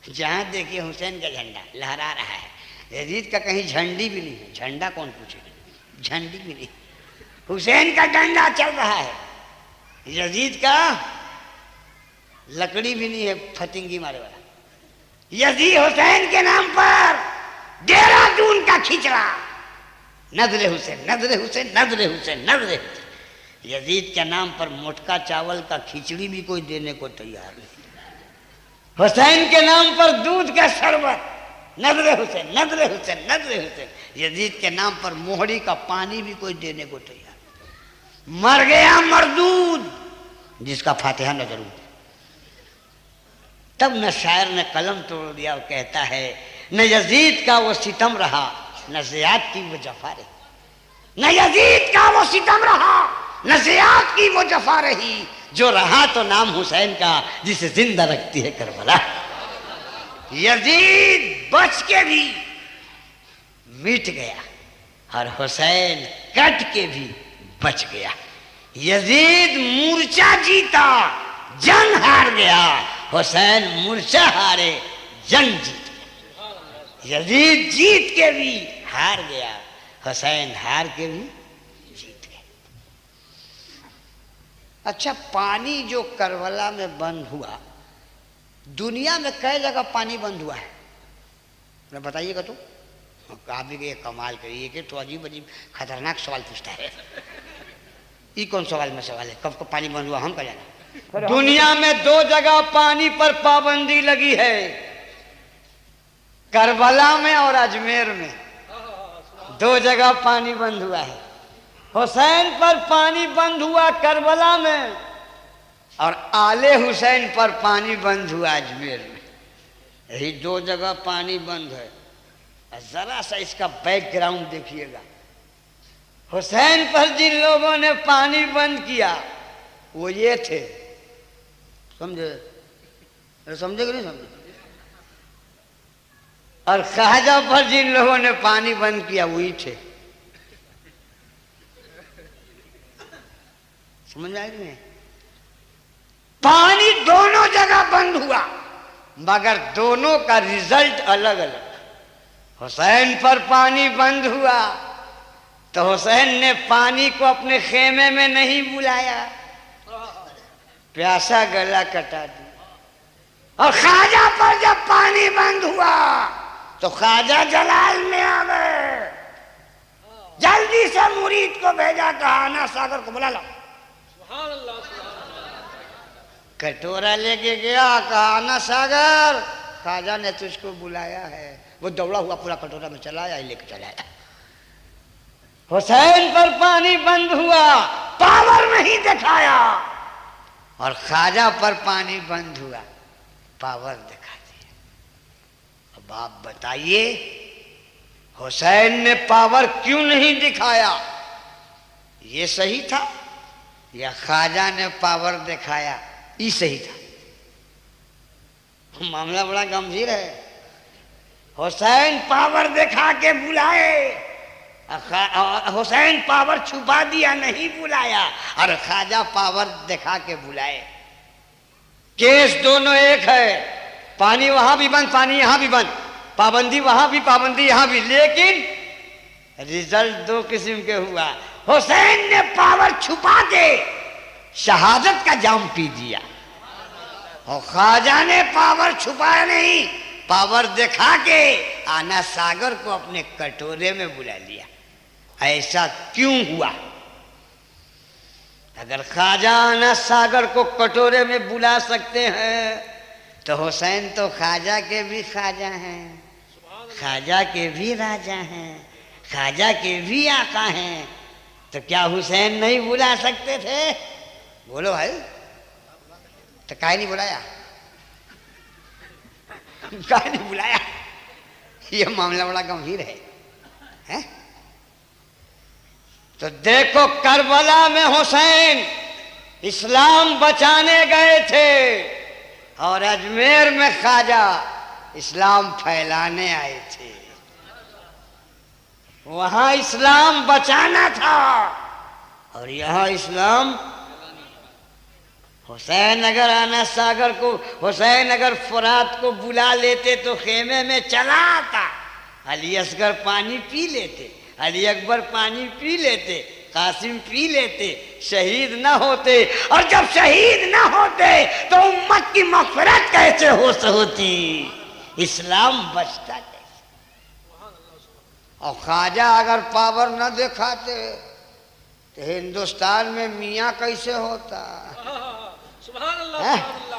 जहां देखिए हुसैन का झंडा लहरा रहा है, यजीद का कहीं झंडी भी नहीं है। झंडा कौन पूछेगा? झंडी भी नहीं। हुसैन का डंडा चल रहा है, यजीद का लकड़ी भी नहीं है, फतिंगी मारे वाला। यजीद हुसैन के नाम पर देहरादून का खिचड़ा, नजरे हुसैन, नजरे हुसैन, नजरे हुसैन, नजरे हुसैन। यजीद के नाम पर मोटका चावल का खिचड़ी भी कोई देने को तैयार नहीं। हुसैन के नाम पर दूध का शरबत, नजरे हुसैन, नजरे हुसैन, नजरे हुसैन। यजीद के नाम पर मोहरी का पानी भी कोई देने को तैयार। मर गया मरदूद जिसका फातिहा न जरूर। तब न शायर ने कलम तोड़ दिया और कहता है, न यजीद का वो सितम रहा, न ज़ियाद की वो जफा रही। न यजीद का वो सितम रहा, न ज़ियाद की वो जफा रही। जो रहा तो नाम हुसैन का, जिसे जिंदा रखती है करबला। यजीद बच के भी मिट गया और हुसैन कट के भी बच गया। यजीद मूर्छा जीता, जंग हार गया। हुसैन मूर्छा हारे, जंग जीत गया। यजीद जीत के भी हार गया, हुसैन हार के भी जीत गया। अच्छा, पानी जो करबला में बंद हुआ, दुनिया में कई जगह पानी बंद हुआ है, बताइएगा तो। आप भी कमाल करिए कि तो अजीब अजीब खतरनाक सवाल पूछता है। ये कौन सवाल में सवाल है? कब पानी बंद हुआ हम क्या जाना। दुनिया में 2 जगह पानी पर पाबंदी लगी है, करबला में और अजमेर में। 2 जगह पानी बंद हुआ है। हुसैन पर पानी बंद हुआ करबला में, और आले हुसैन पर पानी बंद हुआ अजमेर में। यही 2 जगह पानी बंद है। जरा सा इसका बैकग्राउंड देखिएगा। हुसैन पर जिन लोगों ने पानी बंद किया वो ये थे, समझे? समझे कि नहीं समझे? और ख्वाजा पर जिन लोगों ने पानी बंद किया वही थे। समझ में आया कि नहीं? पानी दोनों जगह बंद हुआ, मगर दोनों का रिजल्ट अलग अलग। हुसैन पर पानी बंद हुआ तो हुसैन ने पानी को अपने खेमे में नहीं बुलाया, प्यासा गला कटा दिया। और ख्वाजा पर जब पानी बंद हुआ तो ख्वाजा जलाल में आ गए। जल्दी से मुरीद को भेजा, कहा आना सागर को बुला लो। कटोरा लेके गया, कहा आना सागर, ख्वाजा ने तुझको बुलाया है। वो दौड़ा हुआ पूरा कटोरा में चला आया, लेके चला आया। हुसैन पर पानी बंद हुआ, पावर नहीं दिखाया, और ख्वाजा पर पानी बंद हुआ, पावर दिखा दिया। अब आप बताइए, हुसैन ने पावर क्यों नहीं दिखाया? ये सही था, या ख्वाजा ने पावर दिखाया ये सही था? मामला बड़ा गंभीर है। हुसैन पावर दिखा के बुलाए, हुसैन पावर छुपा दिया, नहीं बुलाया, और ख्वाजा पावर दिखा के बुलाए। केस दोनों एक है, पानी वहां भी बंद, पानी यहां भी बंद, पाबंदी वहां भी, पाबंदी यहां भी, लेकिन रिजल्ट 2 किस्म के हुआ। हुसैन ने पावर छुपा के शहादत का जाम पी दिया, और ख्वाजा ने पावर छुपाया नहीं, पावर दिखा के आना सागर को अपने कटोरे में बुला लिया। ऐसा क्यों हुआ? अगर ख्वाजा आना सागर को कटोरे में बुला सकते हैं तो हुसैन तो ख्वाजा के भी ख्वाजा हैं, ख्वाजा के भी राजा हैं, ख्वाजा के भी आका हैं, तो क्या हुसैन नहीं बुला सकते थे? बोलो भाई, तो काहे नहीं बुलाया? काहे नहीं बुलाया? ये मामला बड़ा गंभीर है? तो देखो, करबला में हुसैन इस्लाम बचाने गए थे, और अजमेर में ख्वाजा इस्लाम फैलाने आए थे। वहां इस्लाम बचाना था और यहां इस्लाम। हुसैन अगर आना सागर को, हुसैन अगर फुरात को बुला लेते तो खेमे में चला आता, अली असगर पानी पी लेते, अली अकबर पानी पी लेते, कासिम पी लेते, शहीद ना होते। और जब शहीद ना होते तो उम्मत की मग़फ़िरत कैसे होती, इस्लाम बचता कैसे। और ख्वाजा अगर पावर न दिखाते तो हिंदुस्तान में मियाँ कैसे होता।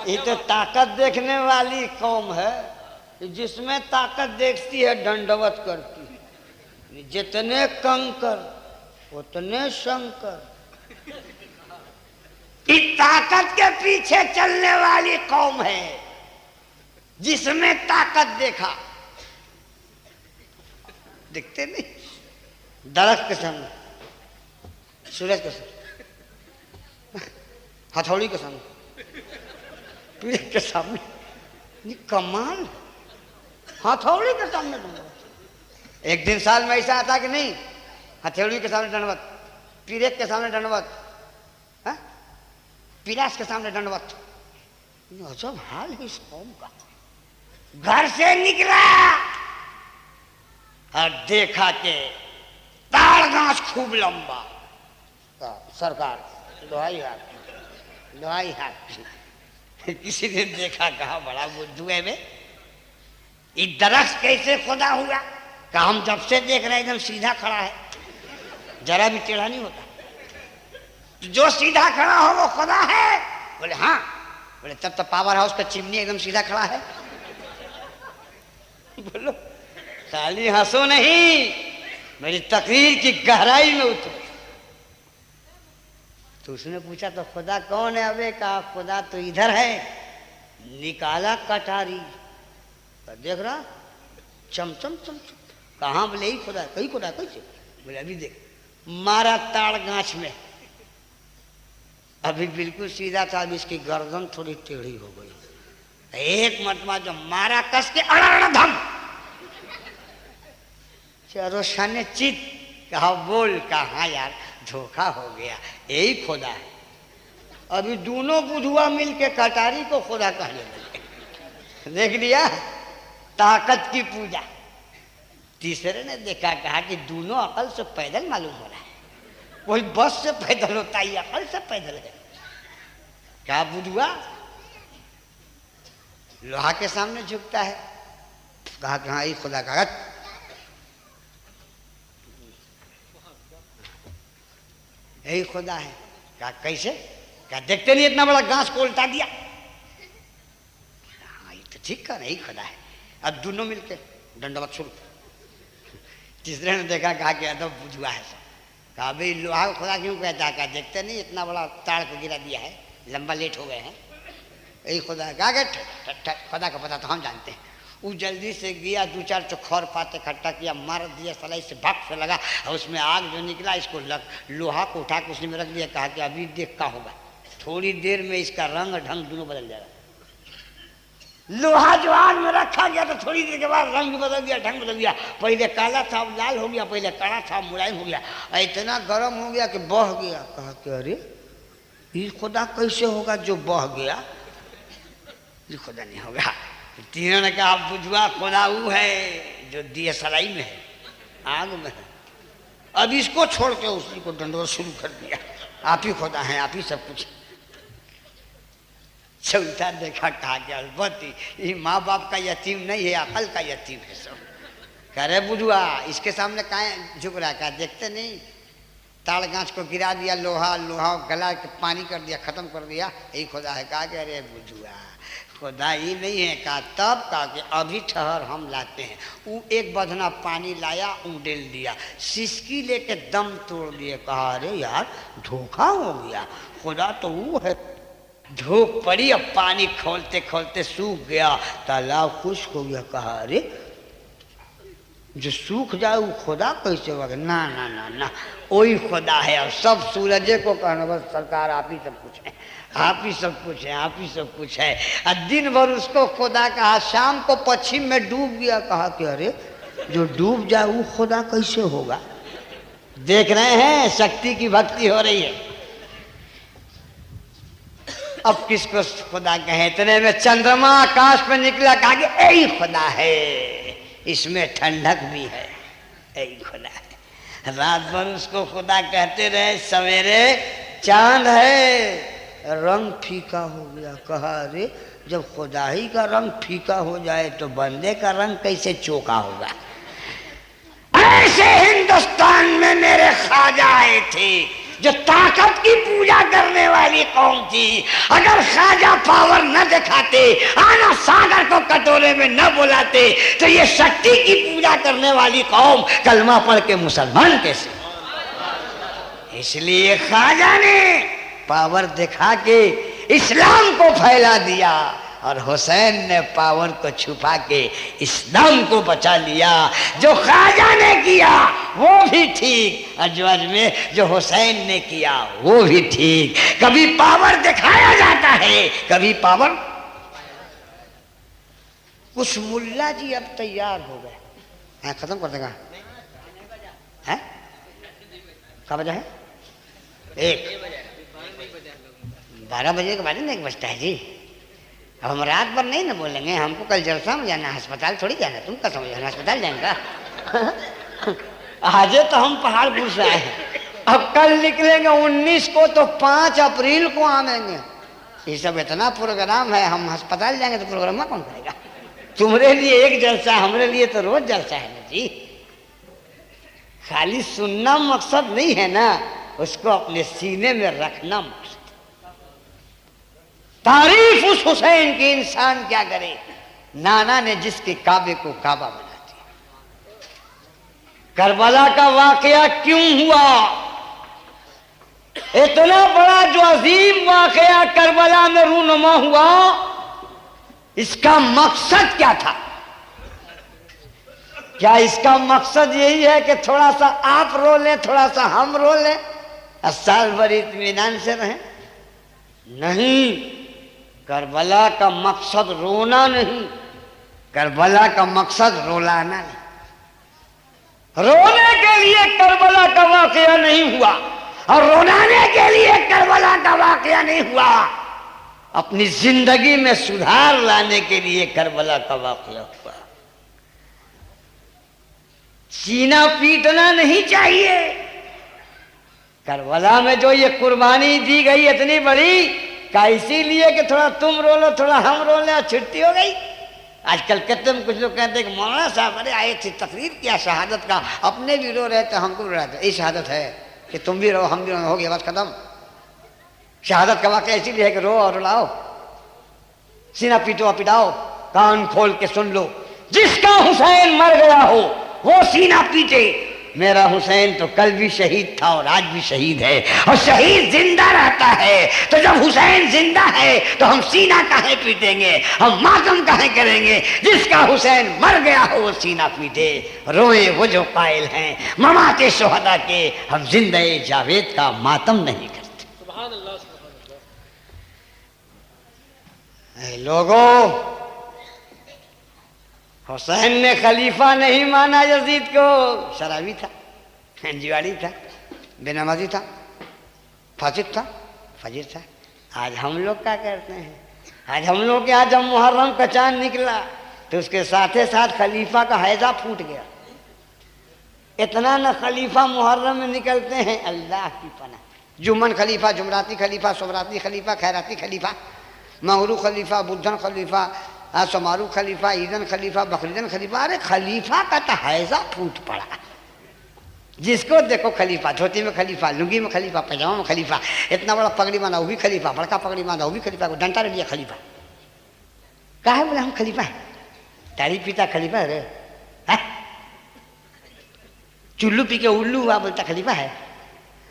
ये तो ताकत देखने वाली कौम है, जिसमें ताकत देखती है दंडवत करती है। जितने कंकर उतने शंकर। इस ताकत के पीछे चलने वाली कौम है, जिसमें ताकत देखा। दिखते नहीं, दरख्त के सामने, सूरज के सामने, हथौड़ी के सामने, पीढ़े के सामने, ये कमाल। हथौड़ी के सामने दंडवत। एक दिन साल में ऐसा आता कि नहीं, हथौड़ी के सामने दंडवत, पीढ़े के सामने दंडवत, पिलास के सामने दंडवत। अजब हाल है इस कौम का। घर से निकला और देखा के ताड़ गाछ खूब लंबा। सरकार दवाई हाथ किसी ने देखा, कहा बड़ा बुद्धू है में, ये दरख्त कैसे खुदा हुआ। कहा हम जब से देख रहे हैं एकदम सीधा खड़ा है, जरा भी टेढ़ा नहीं होता। जो सीधा खड़ा हो वो खुदा है। बोले हाँ। बोले तब तो पावर हाउस पे चिमनी एकदम सीधा खड़ा है। बोलो खाली हंसो नहीं, मेरी तकरीर की गहराई में उतरो। तो उसने पूछा तो खुदा कौन है। अबे कहा खुदा तो इधर है। निकाला कटारी, देख रहा चमचम चमचम। कहाँ? बोले ही खुदा। कहीं खुदा कैसे? बोले अभी देख, मारा ताड़ गाछ में, अभी बिल्कुल सीधा था, अभी इसकी गर्दन थोड़ी टेढ़ी हो गई। एक मरतबा जो मारा कस के धम, चलो शाने चित। कहा बोल। कहा यार धोखा हो गया, यही खुदा है। अभी दोनों बुधुआ मिलके कटारी को खुदा कहने लगे। देख लिया ताकत की पूजा। तीसरे ने देखा, कहा कि दोनों अकल से पैदल मालूम हो रहा है। कोई बस से पैदल होता है, अकल से पैदल है। क्या बुधुआ लोहा के सामने झुकता है। कहा कि हाँ ये खुदा का। यही खुदा है। कहा कैसे? क्या देखते नहीं इतना बड़ा घास को उल्टा दिया। हाँ ये तो ठीक कर, यही खुदा है। अब दोनों मिलके दंडवत शुरू। तीसरे ने देखा, कहा कि अदब बुझुआ है सब। कहा भाई लोहा को खुदा क्यों कहता है? कहा देखते नहीं इतना बड़ा ताड़ को गिरा दिया है, लंबा लेट हो गए हैं, यही खुदा है। कहा खुदा का पता तो हम जानते हैं। वो जल्दी से गया, दो चार चौखर पाते इकट्ठा किया, मार दिया, सलाई से भाग से लगा और उसमें आग जो निकला इसको लोहा को उठा के उसने में रख दिया। कहा कि अभी देख का होगा, थोड़ी देर में इसका रंग ढंग दोनों बदल जाएगा। लोहा जो आग में रखा गया तो थोड़ी देर के बाद रंग बदल गया, ढंग बदल गया। पहले काला था अब लाल हो गया, पहले कड़ा था मुलायम हो गया, इतना गर्म हो गया कि बह गया। कहा कि अरे ये खुदा कैसे होगा जो बह गया? ये खुदा नहीं होगा। तीनों ने कहा बुझवा खुदा वो है जो दिए सलाई में है, आग में है। अब इसको छोड़ के उसी को दंडवत शुरू कर दिया। आप ही खुदा हैं, आप ही सब कुछ। चौथा देखा, कहा कि अलबत्ती ये माँ बाप का यतीम नहीं है, अकल का यतीम है सब। कह रहे बुझवा इसके सामने कहाँ झुक रहा? कहा देखते नहीं ताड़ गाछ को गिरा दिया, लोहा गला के पानी कर दिया, खत्म कर दिया, यही खुदा है। कहा कि अरे बुझुआ खुदा ही नहीं है। कहा तब? कहा कि अभी ठहर हम लाते हैं। वो एक बधना पानी लाया, उडेल दिया, सिसकी लेके दम तोड़ दिए। कहा अरे यार धोखा हो गया, खुदा तो वो है। धूप पड़ी, अब पानी खोलते खोलते सूख गया, तालाब खुश्क हो गया। कहा अरे जो सूख जाए वो खुदा कैसे होगा? ना ना ना ना वही खुदा है। और सब सूरजे को कहना बस सरकार आप ही सब कुछ है, आप ही सब कुछ है, आप ही सब कुछ है। और दिन भर उसको खुदा कहा। शाम को पश्चिम में डूब गया। कहा कि अरे जो डूब जाए वो खुदा कैसे होगा? देख रहे हैं शक्ति की भक्ति हो रही है। अब किसको खुदा कहे? इतने में चंद्रमा आकाश में निकला। कहा कि यही खुदा है, इसमें ठंडक भी है, यही खुदा है। रात भर उसको खुदा कहते रहे सवेरे चांद है, रंग फीका हो गया। कहा अरे जब खुदा ही का रंग फीका हो जाए तो बंदे का रंग कैसे चोखा होगा। ऐसे हिंदुस्तान में मेरे ख्वाजा आए थे जो ताकत की पूजा करने वाली कौम थी। अगर ख्वाजा पावर न दिखाते, आना सागर को कटोरे में न बुलाते, तो ये शक्ति की पूजा करने वाली कौम कलमा पढ़ के मुसलमान कैसे। इसलिए ख्वाजा ने पावर दिखा के इस्लाम को फैला दिया और हुसैन ने पावर को छुपा के इस्लाम को बचा लिया। जो ख्वाजा ने किया वो भी ठीक और जो अजमेर जो हुसैन ने किया वो भी ठीक। कभी पावर दिखाया जाता है, कभी पावर। कुछ मुल्ला जी अब तैयार हो गए, खत्म कर देगा है। कब बजा है? 12 बजे के बाद 1 बजता है जी। अब हम रात भर नहीं ना बोलेंगे, हमको कल जलसा में जाना, अस्पताल थोड़ी जाना। तुम क्या समझ अस्पताल जाएंगे? आज तो हम पहाड़ घुस रहे हैं, अब कल निकलेंगे 19 को, तो 5 अप्रैल को आवेंगे। ये सब इतना प्रोग्राम है, हम अस्पताल जाएंगे तो प्रोग्राम कौन करेगा? तुम्हारे लिए एक जलसा, हमारे लिए तो रोज जलसा है ना जी। खाली सुनना मकसद नहीं है ना, उसको अपने सीने में रखना मकसद। तारीफ उस हुसैन की इंसान क्या करे, नाना ने जिसके काबे को काबा बना दिया। करबला का वाकया क्यों हुआ? इतना बड़ा जो अजीम वाकया करबला में रूनुमा हुआ, इसका मकसद क्या था? क्या इसका मकसद यही है कि थोड़ा सा आप रो लें, थोड़ा सा हम रो लें, और साल भर इत्मीनान से रहें? नहीं, करबला का मकसद रोना नहीं, करबला का मकसद रुलाना नहीं। रोने के लिए करबला का वाकया नहीं हुआ और रुलाने के लिए करबला का वाकया नहीं हुआ। अपनी जिंदगी में सुधार लाने के लिए करबला का वाकया हुआ। सीना पीटना नहीं चाहिए। करबला में जो ये कुर्बानी दी गई इतनी बड़ी, का इसीलिए कि थोड़ा तुम रो लो, थोड़ा हम रो ले और छुट्टी हो गई। आजकल कहते हैं, कुछ लोग कहते हैं कि मौलाना साहब अरे आए थे, तकरीर किया शहादत का, अपने भी रो रहे थे हमको भी रो रहे थे। ये शहादत है कि तुम भी रो हम भी रो, हो गया बस खत्म। शहादत का वाक़या इसीलिए है कि रो और रुलाओ, सीना पीटो पिटाओ, कान खोल के सुन लो। जिसका हुसैन मर गया हो वो सीना पीटे। मेरा हुसैन तो कल भी शहीद था और आज भी शहीद है, और शहीद जिंदा रहता है। तो जब हुसैन जिंदा है तो हम सीना काहे पीटेंगे, हम मातम काहे करेंगे? जिसका हुसैन मर गया हो वो सीना पीटे। रोए वो जो कायल हैं ममाते शुहदा के, हम जिंदे जावेद का मातम नहीं करते। सुभान अल्लाह, सुभान अल्लाह। लोगों, हुसैन ने खलीफा नहीं माना यजीद को। शराबी था, जिवाड़ी था, बेनमाजी था, फासिक था, फजीर था। आज हम लोग क्या करते हैं? आज हम लोग के यहाँ जब मुहर्रम का चांद निकला तो उसके साथ साथ खलीफा का हैजा फूट गया। इतना न खलीफा मुहर्रम में निकलते हैं, अल्लाह की पनाह। जुम्मन खलीफा, जुमराती खलीफा, सोमराती खलीफा, खैराती खलीफा, महरू खलीफा, बुद्धन खलीफा, समारू खलीफा, ईदन खलीफा, बकरीदन खलीफा। अरे खलीफा का तो हैजा फूट पड़ा। जिसको देखो खलीफा, धोती में खलीफा, लुंगी में खलीफा, पैजामा में खलीफा, इतना बड़ा पगड़ी बांधा वो भी खलीफा, बड़का पगड़ी बांधा वो भी खलीफा, को डंटा लिया खलीफा। काहे बोले हम खलीफा है? तारी पीता खलीफा है रे, चुल्लू पी के उल्लू हुआ बोलता खलीफा है।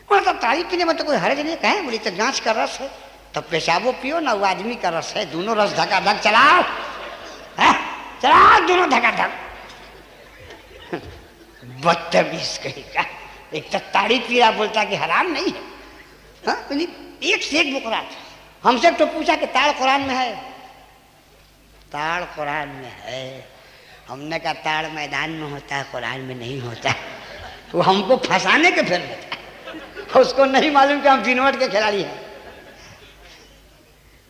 बोला तो तारी पीने में तो कोई हर्ज नहीं। कहे बोली तो गांच का रस है, तो पेशाबो पियो ना, वो आदमी का रस है। दोनों रस धकाधक चलाओ, चलाओ दोनों धकाधक। बदतमीज कहेगा। एक तो ताड़ी पी रहा बोलता कि हराम नहीं है। हाँ, एक से एक बुकरा। हमसे तो पूछा कि ताड़ कुरान में है? ताड़ कुरान में है। हमने कहा ताड़ मैदान में होता है, कुरान में नहीं होता। वो हमको फंसाने के फिर में था। उसको नहीं मालूम कि हम 3 मिनट के खिलाड़ी हैं।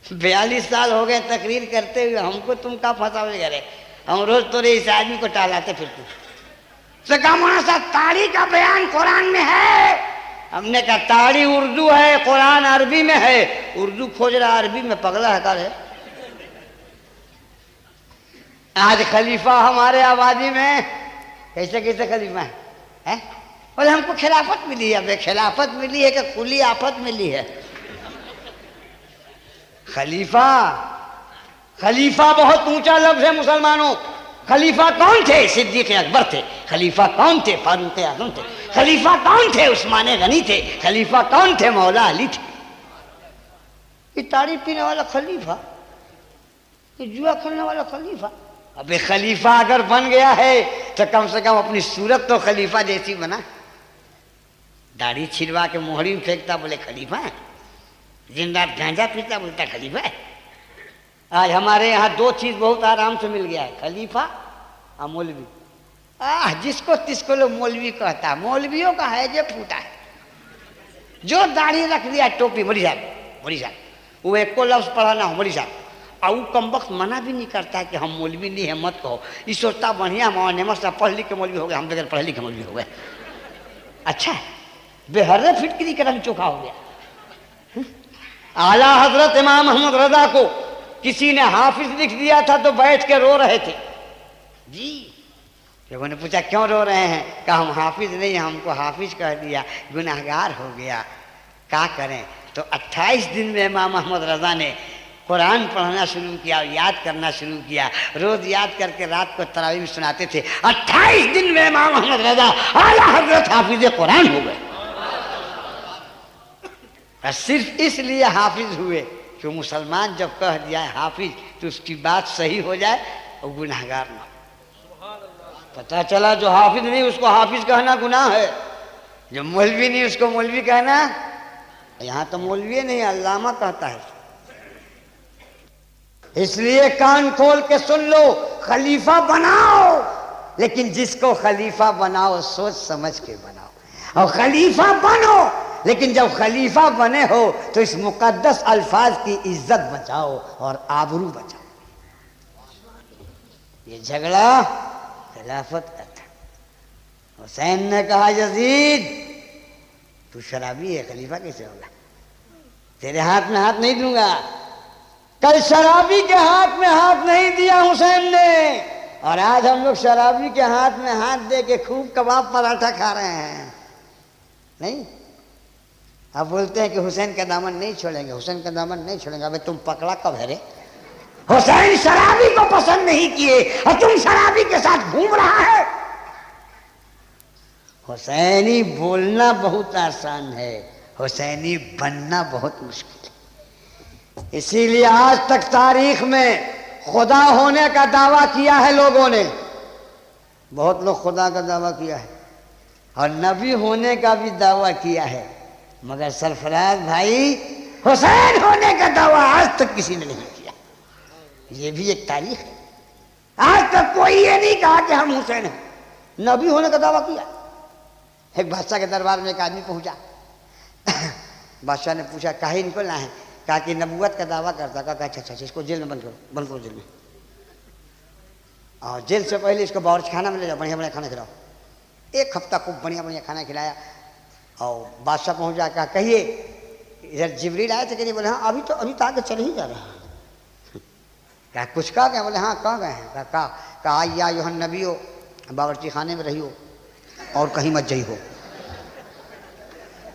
42 साल हो गए तकरीर करते हुए, हमको तुम क्या फंसावे रे? हम रोज तोरे इस आदमी को टालाते फिरते। तो कहा मौलाना साहब ताड़ी का बयान कुरान में है। हमने कहा ताड़ी उर्दू है, कुरान अरबी में है। उर्दू खोज रहा अरबी में, पगला है काल है। आज खलीफा हमारे आबादी में कैसे कैसे खलीफा है? बोले हमको खिलाफत मिली है। अबे खिलाफत मिली है कि खुली आफत मिली है? खलीफा, खलीफा बहुत ऊंचा लफ्ज है मुसलमानों। खलीफा कौन थे? सिद्दीक अकबर थे। खलीफा कौन थे? फारूक आजम थे। खलीफा कौन थे? उस्मान गनी थे। खलीफा कौन थे? मौला अली थे। ये ताड़ी पीने वाला खलीफा, ये जुआ खेलने वाला खलीफा। अबे खलीफा अगर बन गया है तो कम से कम अपनी सूरत तो खलीफा जैसी बना। दाढ़ी छिलवा के मोहरी में फेंकता, बोले खलीफा है। दिन रात गांजा पीता, बोलता खलीफा है। आज हमारे यहाँ दो चीज बहुत आराम से मिल गया है, खलीफा और मौलवी। जिसको तिसको लोग मौलवी कहता है। मौलवियों का है जो फूटा है, जो दाढ़ी रख दिया, टोपी, मरी साहब, वो एक को लफ्ज पढ़ा ना हो, मरी साहब। और वो कम वक्त मना भी नहीं करता है कि हम मौलवी नहीं है, मत कहो। ये सोचता बढ़िया नेमत साहब पढ़ लिख के मौलवी हो गए, हम बगैर पढ़े लिखे मौलवी हो गए। अच्छा है, बेहर्रे फिटकरी का रंग चोखा हो गया। आला हजरत इमाम अहमद रजा को किसी ने हाफिज लिख दिया था तो बैठ के रो रहे थे जी। लोगों ने पूछा क्यों रो रहे हैं? कहा हम हाफिज नहीं, हमको हाफिज कह दिया, गुनाहगार हो गया, क्या करें? तो 28 दिन में इमाम अहमद रजा ने कुरान पढ़ना शुरू किया और याद करना शुरू किया। रोज याद करके रात को तरावी में सुनाते थे। 28 दिन में इमाम अहमद रजा आला हजरत हाफिज कुरान हो गए। सिर्फ इसलिए हाफिज हुए कि मुसलमान जब कह दिया है हाफिज तो उसकी बात सही हो जाए और गुनाहगार ना। पता चला जो हाफिज नहीं उसको हाफिज कहना गुनाह है, जो मौलवी नहीं उसको मौलवी कहना। यहाँ तो मौलवी नहीं, अल्लामा कहता है। इसलिए कान खोल के सुन लो, खलीफा बनाओ, लेकिन जिसको खलीफा बनाओ सोच समझ के बनाओ। और खलीफा बनो, लेकिन जब खलीफा बने हो तो इस मुकद्दस अल्फाज की इज्जत बचाओ और आबरू बचाओ। ये झगड़ा खिलाफत का था। हुसैन ने कहा यजीद तू शराबी है, खलीफा कैसे होगा? तेरे हाथ में हाथ नहीं दूंगा। कल शराबी के हाथ में हाथ नहीं दिया हुसैन ने, और आज हम लोग शराबी के हाथ में हाथ दे के खूब कबाब पराठा खा रहे हैं। नहीं, अब बोलते हैं कि हुसैन का दामन नहीं छोड़ेंगे, हुसैन का दामन नहीं छोड़ेंगे। अबे तुम पकड़ा कब है रे? हुसैन शराबी को पसंद नहीं किए और तुम शराबी के साथ घूम रहा है। हुसैनी बोलना बहुत आसान है, हुसैनी बनना बहुत मुश्किल है। इसीलिए आज तक तारीख में खुदा होने का दावा किया है लोगों ने, बहुत लोग खुदा का दावा किया है और नबी होने का भी दावा किया है, मगर सरफराज भाई हुसैन होने का दावा आज तक किसी ने नहीं किया। ये भी एक तारीख है। आज तक कोई ये नहीं कहा कि हम हुसैन हैं। नबी होने का दावा किया। एक बादशाह के दरबार में एक आदमी पहुंचा। बादशाह ने पूछा काहे इनको ना है? कहा कि नबूवत का दावा करता। कहा अच्छा, इसको जेल में बंद करो जेल में, और जेल से पहले इसको बावर्चीखाना में ले जाओ, बढ़िया बढ़िया खाना खिलाओ। एक हफ्ता खूब बढ़िया बढ़िया खाना खिलाया और बादशाह पहुंचा। कहा कहिए इधर जिब्रील आए थे कि नहीं? बोले हाँ, अभी तो आगे चले ही जा रहे हैं। क्या कुछ कहा क्या? बोले हाँ, कहाँ गए हैं? कहा या यूहन नबी हो, बावर्ची खाने में रही हो और कहीं मत जाई हो।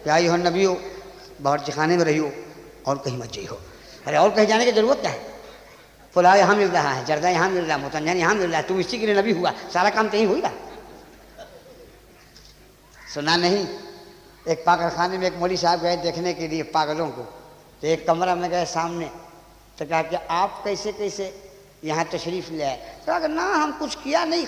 या यूहन नबी हो, बावर्ची खाने में रही हो और कहीं मत जाई हो। अरे और कहीं जाने की जरूरत क्या है? पुलाव यहाँ मिल रहा है, जर्दा यहाँ मिल रहा है, मुतंजन यहाँ मिल रहा है, तुम इसी के लिए नबी हुआ, सारा काम तो यही हुआ। सुना नहीं? एक पागलखाने में एक मौलवी साहब गए देखने के लिए पागलों को, तो एक कमरा में गए सामने, तो कहा कि आप कैसे यहाँ तशरीफ ले आए? कहा कि ना हम कुछ किया नहीं।